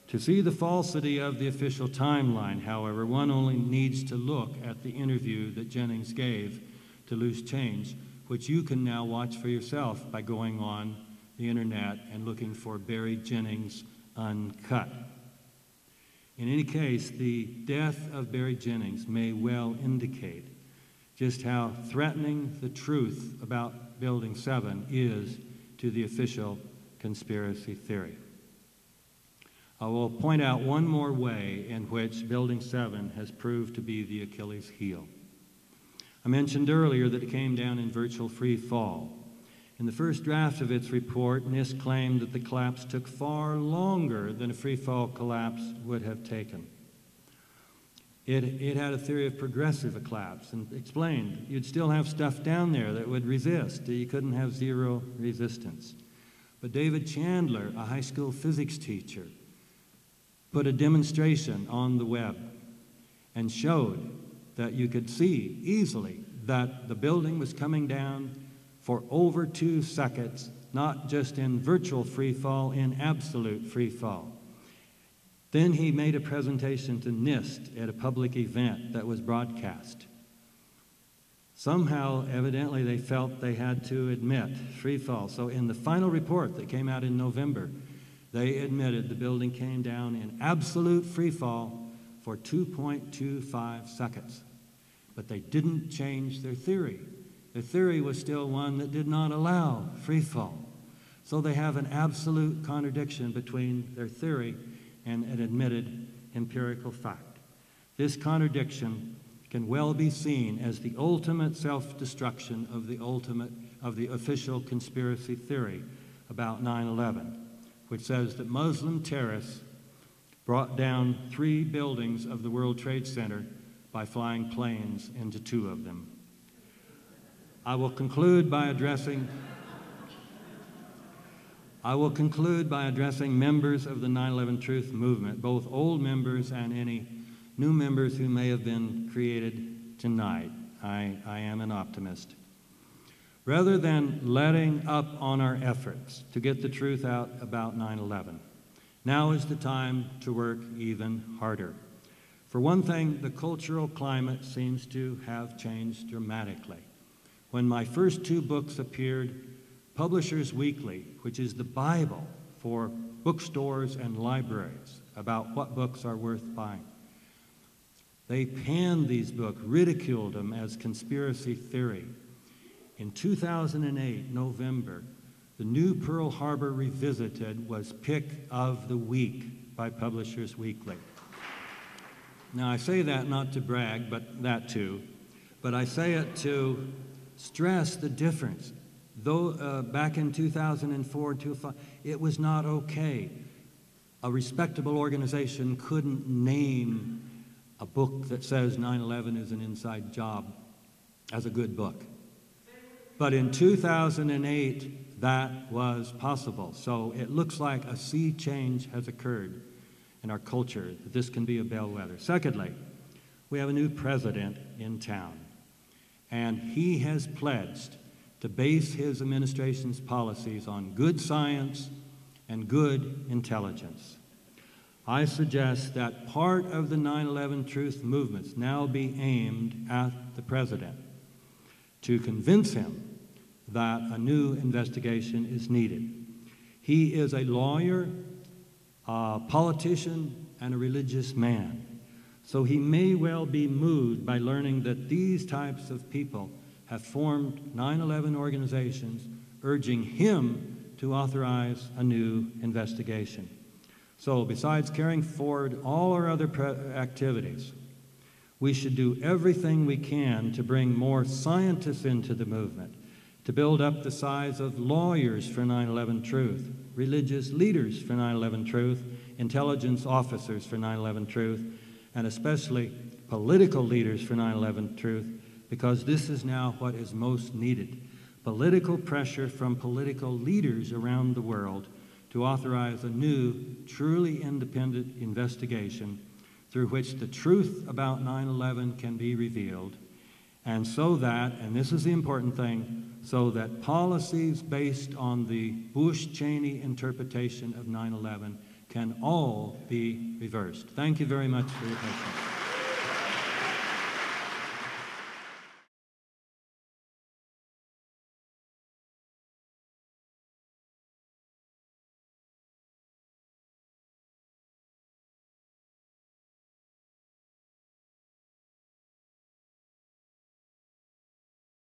To see the falsity of the official timeline, however, one only needs to look at the interview that Jennings gave to Loose Change, which you can now watch for yourself by going on the internet and looking for Barry Jennings Uncut. In any case, the death of Barry Jennings may well indicate just how threatening the truth about Building 7 is to the official conspiracy theory. I will point out one more way in which Building 7 has proved to be the Achilles heel. I mentioned earlier that it came down in virtual free fall. In the first draft of its report, NIST claimed that the collapse took far longer than a free fall collapse would have taken. It had a theory of progressive collapse and explained you'd still have stuff down there that would resist. You couldn't have zero resistance. But David Chandler, a high school physics teacher, put a demonstration on the web and showed that you could see easily that the building was coming down for over 2 seconds, not just in virtual free fall, in absolute free fall. Then he made a presentation to NIST at a public event that was broadcast. Somehow, evidently, they felt they had to admit free fall. So in the final report that came out in November, they admitted the building came down in absolute free fall for 2.25 seconds. But they didn't change their theory. Their theory was still one that did not allow free fall. So they have an absolute contradiction between their theory and an admitted empirical fact. This contradiction can well be seen as the ultimate self-destruction of the official conspiracy theory about 9/11, which says that Muslim terrorists brought down 3 buildings of the World Trade Center by flying planes into 2 of them. I will conclude by addressing members of the 9/11 Truth movement, both old members and any new members who may have been created tonight. I am an optimist. Rather than letting up on our efforts to get the truth out about 9/11, now is the time to work even harder. For one thing, the cultural climate seems to have changed dramatically. When my first 2 books appeared, Publishers Weekly, which is the Bible for bookstores and libraries about what books are worth buying, they panned these books, ridiculed them as conspiracy theory. In 2008, November, the new Pearl Harbor Revisited was Pick of the Week by Publishers Weekly. Now, I say that not to brag, but that too, but I say it to stress the difference. Though back in 2004, 2005, it was not okay. A respectable organization couldn't name a book that says 9/11 is an inside job as a good book. But in 2008, that was possible. So it looks like a sea change has occurred in our culture, that this can be a bellwether. Secondly, we have a new president in town, and he has pledged to base his administration's policies on good science and good intelligence. I suggest that part of the 9/11 Truth movements now be aimed at the president to convince him that a new investigation is needed. He is a lawyer, a politician, and a religious man. So he may well be moved by learning that these types of people have formed 9/11 organizations urging him to authorize a new investigation. So besides carrying forward all our other activities, we should do everything we can to bring more scientists into the movement, to build up the size of lawyers for 9/11 Truth, religious leaders for 9/11 Truth, intelligence officers for 9/11 Truth, and especially political leaders for 9/11 Truth, because this is now what is most needed. Political pressure from political leaders around the world to authorize a new, truly independent investigation through which the truth about 9/11 can be revealed, and so that, and this is the important thing, so that policies based on the Bush-Cheney interpretation of 9/11 can all be reversed. Thank you very much for your patience.